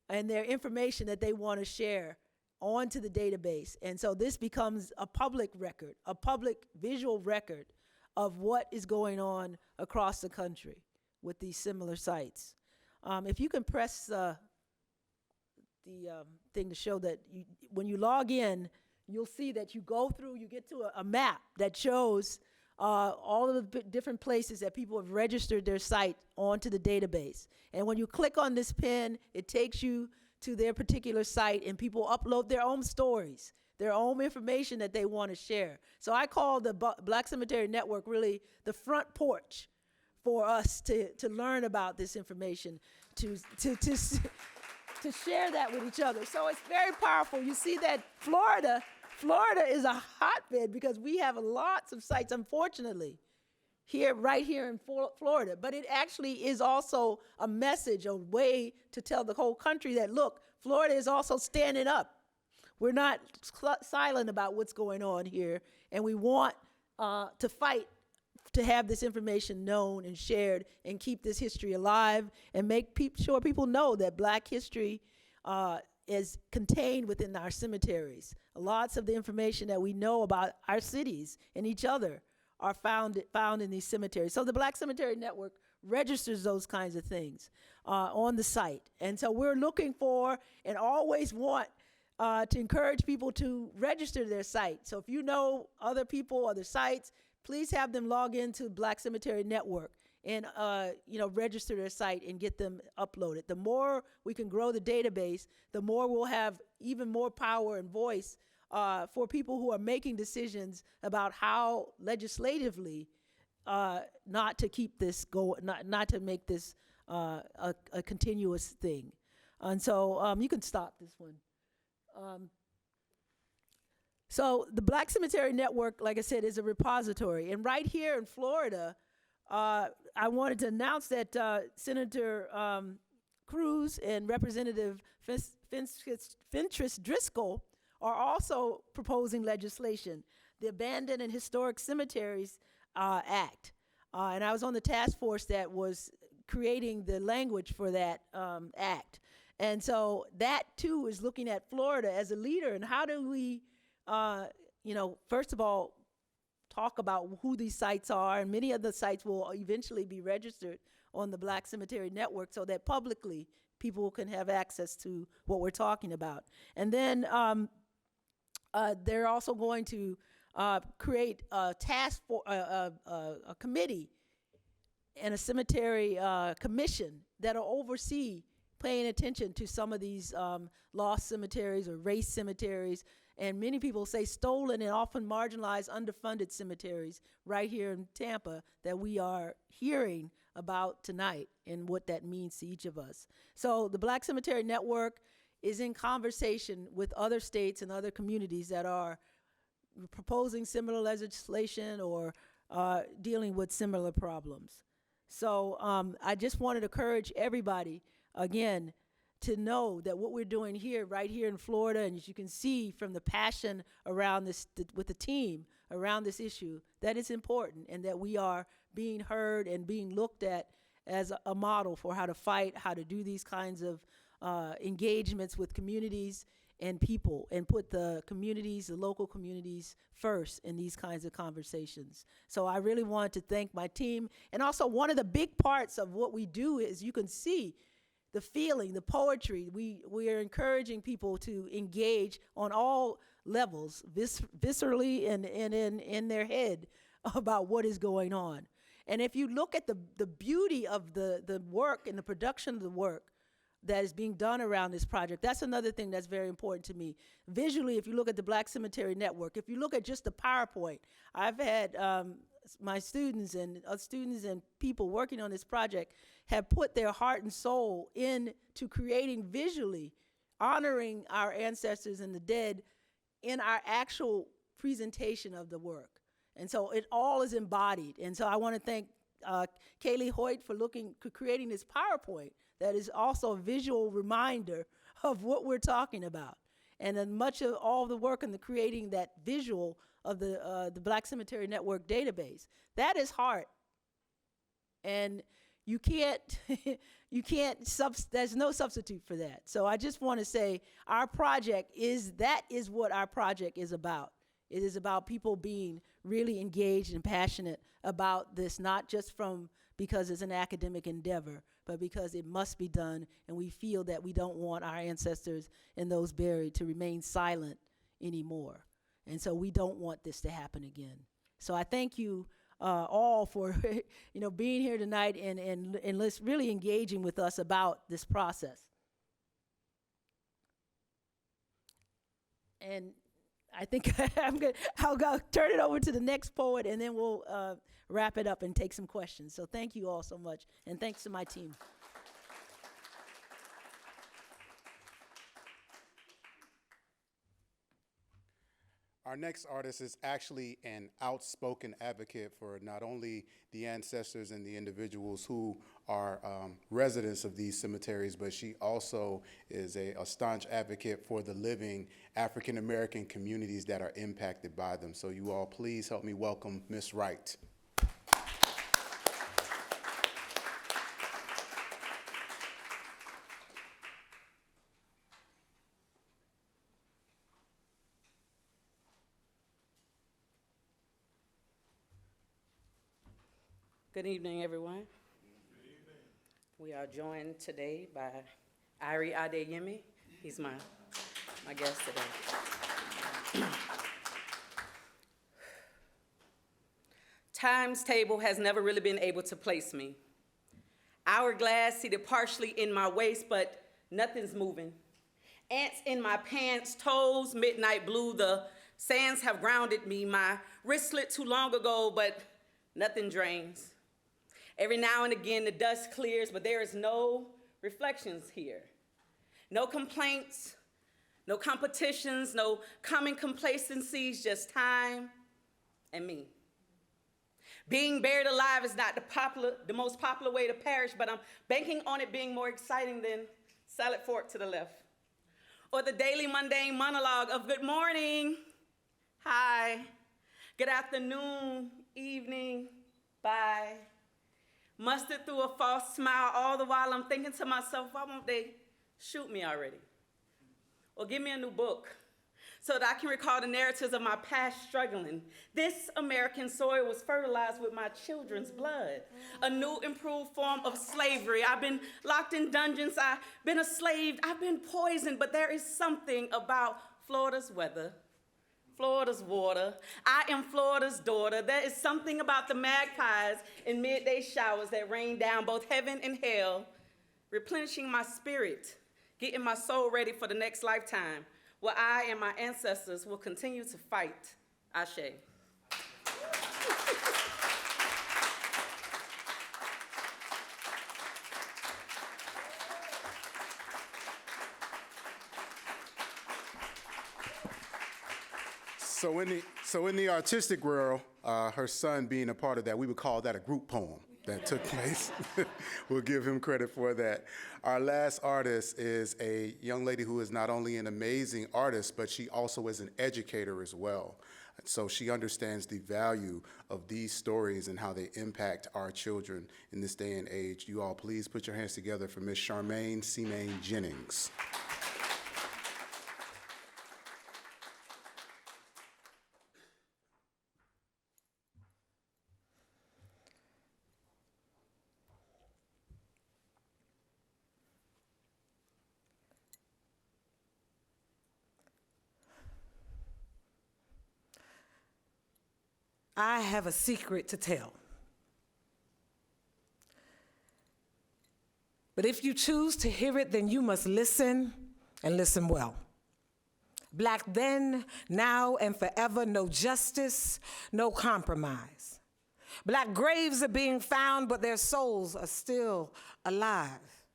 and their information that they want to share onto the database. And so this becomes a public record, a public visual record of what is going on across the country with these similar sites. If you can press the thing to show that when you log in, you'll see that you get to a map that shows all of the different places that people have registered their site onto the database. And when you click on this pin, it takes you to their particular site, and people upload their own stories, their own information that they want to share. So I call the Black Cemetery Network really the front porch for us to learn about this information, to share that with each other. So it's very powerful. You see that Florida is a hotbed because we have lots of sites, unfortunately, right here in Florida. But it actually is also a message, a way to tell the whole country that, look, Florida is also standing up. We're not silent about what's going on here, and we want to fight to have this information known and shared and keep this history alive and make sure people know that Black history is contained within our cemeteries. Lots of the information that we know about our cities and each other are found in these cemeteries. So the Black Cemetery Network registers those kinds of things on the site. And so we're looking for and always want to encourage people to register their site. So if you know other people, other sites, please have them log into Black Cemetery Network and register their site and get them uploaded. The more we can grow the database, the more we'll have even more power and voice for people who are making decisions about how legislatively not to keep this not to make this a continuous thing. And so you can stop this one. So the Black Cemetery Network, like I said, is a repository. And right here in Florida, I wanted to announce that Senator Cruz and Representative Fentress Driscoll are also proposing legislation, the Abandoned and Historic Cemeteries Act. And I was on the task force that was creating the language for that act. And so that, too, is looking at Florida as a leader. And how do we, first of all, talk about who these sites are, and many of the sites will eventually be registered on the Black Cemetery Network so that publicly people can have access to what we're talking about. And then they're also going to create a task for a committee and a cemetery commission that'll oversee paying attention to some of these lost cemeteries or race cemeteries, and many people say stolen and often marginalized, underfunded cemeteries right here in Tampa that we are hearing about tonight and what that means to each of us. So the Black Cemetery Network is in conversation with other states and other communities that are proposing similar legislation or dealing with similar problems. So I just wanted to encourage everybody, again, to know that what we're doing here, right here in Florida, and as you can see from the passion around this, with the team around this issue, that it's important and that we are being heard and being looked at as a model for how to fight, how to do these kinds of engagements with communities and people, and put the communities, the local communities first in these kinds of conversations. So I really wanted to thank my team. And also one of the big parts of what we do is, you can see the feeling, the poetry. We are encouraging people to engage on all levels, viscerally and in their head about what is going on. And if you look at the beauty of the work and the production of the work that is being done around this project, that's another thing that's very important to me. Visually, if you look at the Black Cemetery Network, if you look at just the PowerPoint, I've had my students and people working on this project have put their heart and soul into creating visually, honoring our ancestors and the dead in our actual presentation of the work. And so it all is embodied. And so I want to thank Kaylee Hoyt for creating this PowerPoint that is also a visual reminder of what we're talking about. And then much of all the work in the creating that visual of the Black Cemetery Network database, that is heart. And you can't, there's no substitute for that. So I just want to say our project that is what our project is about. It is about people being really engaged and passionate about this, not just because it's an academic endeavor, but because it must be done, and we feel that we don't want our ancestors and those buried to remain silent anymore. And so we don't want this to happen again. So I thank you all for being here tonight and really engaging with us about this process. And I think I'll go turn it over to the next poet, and then we'll wrap it up and take some questions. So thank you all so much, and thanks to my team. Our next artist is actually an outspoken advocate for not only the ancestors and the individuals who are residents of these cemeteries, but she also is a staunch advocate for the living African-American communities that are impacted by them. So you all please help me welcome Ms. Wright. Good evening, everyone. Good evening. We are joined today by Irie Adeyemi. He's my guest today. Time's table has never really been able to place me. Hourglass seated partially in my waist, but nothing's moving. Ants in my pants, toes, midnight blue, the sands have grounded me. My wristlet too long ago, but nothing drains. Every now and again, the dust clears, but there is no reflections here. No complaints, no competitions, no common complacencies, just time and me. Being buried alive is not the most popular way to perish, but I'm banking on it being more exciting than salad fork to the left. Or the daily mundane monologue of good morning, hi, good afternoon, evening, bye. Mustered through a false smile, all the while I'm thinking to myself, why won't they shoot me already? Or give me a new book so that I can recall the narratives of my past struggling. This American soil was fertilized with my children's blood, a new improved form of slavery. I've been locked in dungeons, I've been a slave, I've been poisoned, but there is something about Florida's weather, Florida's water. I am Florida's daughter. There is something about the magpies in midday showers that rain down both heaven and hell, replenishing my spirit, getting my soul ready for the next lifetime, where I and my ancestors will continue to fight. Ashe. So in the artistic world, her son being a part of that, we would call that a group poem that took place. We'll give him credit for that. Our last artist is a young lady who is not only an amazing artist, but she also is an educator as well. So she understands the value of these stories and how they impact our children in this day and age. You all please put your hands together for Miss Charmaine Seamain Jennings. I have a secret to tell. But if you choose to hear it, then you must listen and listen well. Black then, now, and forever, no justice, no compromise. Black graves are being found, but their souls are still alive.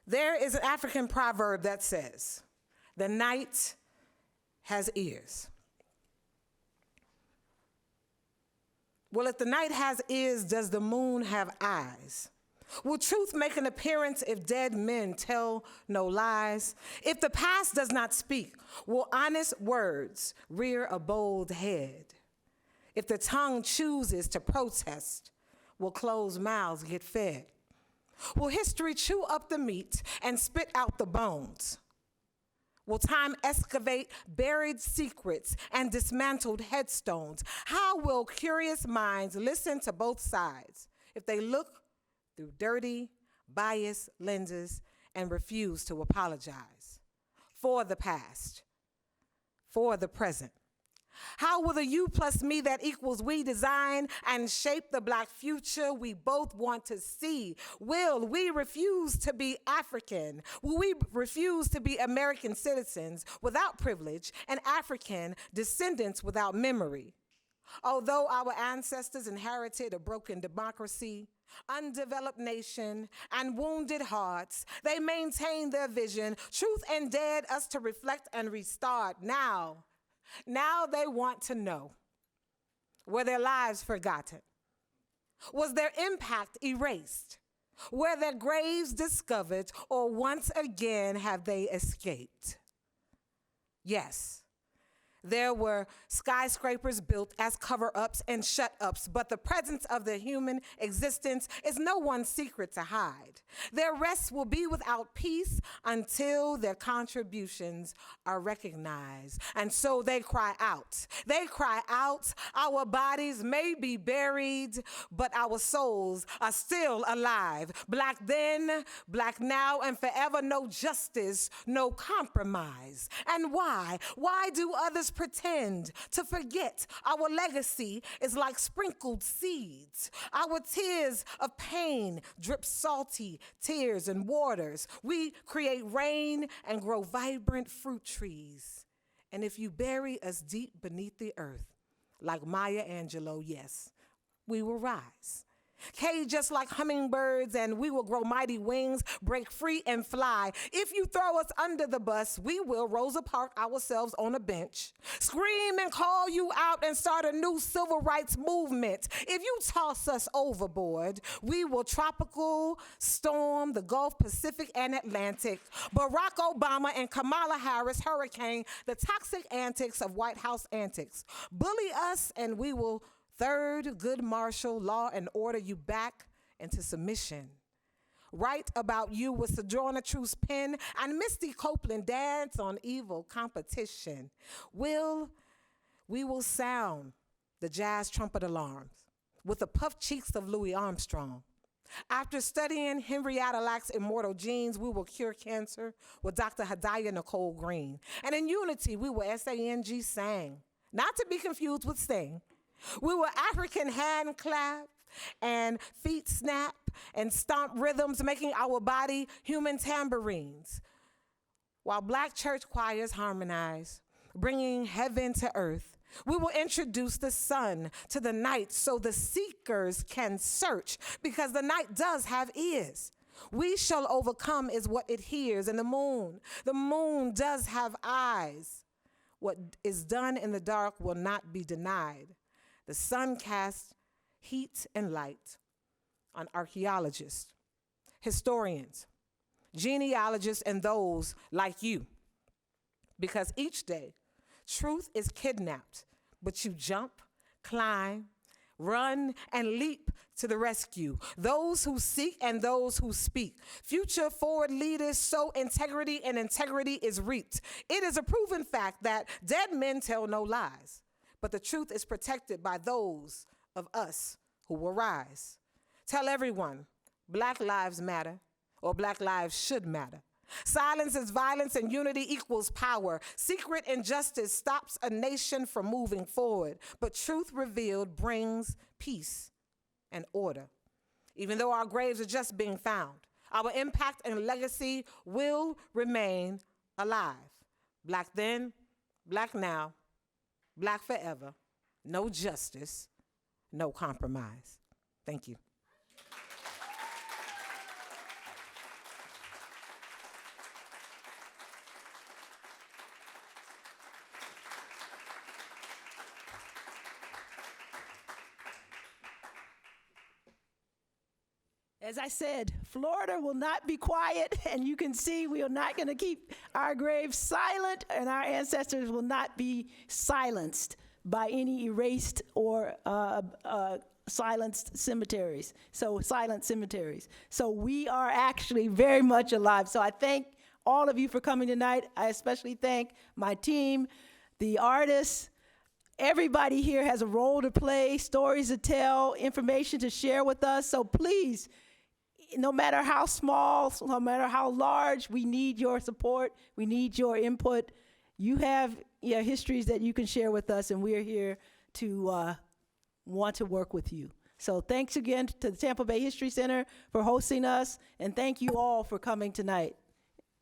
There is an African proverb that says, "The night has ears." Well, if the night has ears, does the moon have eyes? Will truth make an appearance if dead men tell no lies? If the past does not speak, will honest words rear a bold head? If the tongue chooses to protest, will closed mouths get fed? Will history chew up the meat and spit out the bones? Will time excavate buried secrets and dismantled headstones? How will curious minds listen to both sides if they look through dirty, biased lenses and refuse to apologize for the past, for the present? How will the you plus me that equals we design and shape the Black future we both want to see? Will we refuse to be African? Will we refuse to be American citizens without privilege and African descendants without memory? Although our ancestors inherited a broken democracy, undeveloped nation, and wounded hearts, they maintained their vision. Truth and dared us to reflect and restart. Now they want to know, were their lives forgotten? Was their impact erased? Were their graves discovered, or once again have they escaped? Yes, there were skyscrapers built as cover-ups and shut-ups, but the presence of the human existence is no one's secret to hide. Their rest will be without peace until their contributions are recognized. And so they cry out. They cry out, our bodies may be buried, but our souls are still alive. Black then, Black now, and forever, no justice, no compromise. And why? Why do others pretend to forget our legacy is like sprinkled seeds. Our tears of pain drip salty tears and waters. We create rain and grow vibrant fruit trees. And if you bury us deep beneath the earth, like Maya Angelou, yes, we will rise. Cage just like hummingbirds, and we will grow mighty wings, break free and fly. If you throw us under the bus, we will Rosa Parks ourselves on a bench, scream and call you out and start a new civil rights movement. If you toss us overboard, we will tropical storm the Gulf, Pacific, and Atlantic. Barack Obama and Kamala Harris hurricane the toxic antics of White House antics. Bully us and we will third, good martial law and order you back into submission. Write about you with Sojourner Truth's pen and Misty Copeland dance on evil competition. We will sound the jazz trumpet alarms with the puffed cheeks of Louis Armstrong. After studying Henrietta Lacks' immortal genes, we will cure cancer with Dr. Hadiah Nicole Green. And in unity, we will S-A-N-G sang, not to be confused with sing. We will African hand clap and feet snap and stomp rhythms, making our body human tambourines. While Black church choirs harmonize, bringing heaven to earth, we will introduce the sun to the night so the seekers can search, because the night does have ears. We shall overcome is what it hears, and the moon does have eyes. What is done in the dark will not be denied. The sun casts heat and light on archaeologists, historians, genealogists, and those like you. Because each day, truth is kidnapped, but you jump, climb, run, and leap to the rescue. Those who seek and those who speak. Future forward leaders sow integrity, and integrity is reaped. It is a proven fact that dead men tell no lies. But the truth is protected by those of us who will rise. Tell everyone, Black lives matter, or Black lives should matter. Silence is violence and unity equals power. Secret injustice stops a nation from moving forward, but truth revealed brings peace and order. Even though our graves are just being found, our impact and legacy will remain alive. Black then, Black now, Black forever, no justice, no compromise. Thank you. As I said, Florida will not be quiet, and you can see we are not going to keep our graves silent, and our ancestors will not be silenced by any erased or silenced cemeteries. So silent cemeteries. So we are actually very much alive. So I thank all of you for coming tonight. I especially thank my team, the artists. Everybody here has a role to play, stories to tell, information to share with us. So please, no matter how small, no matter how large, we need your support. We need your input. You have histories that you can share with us, and we are here to want to work with you. So thanks again to the Tampa Bay History Center for hosting us, and thank you all for coming tonight.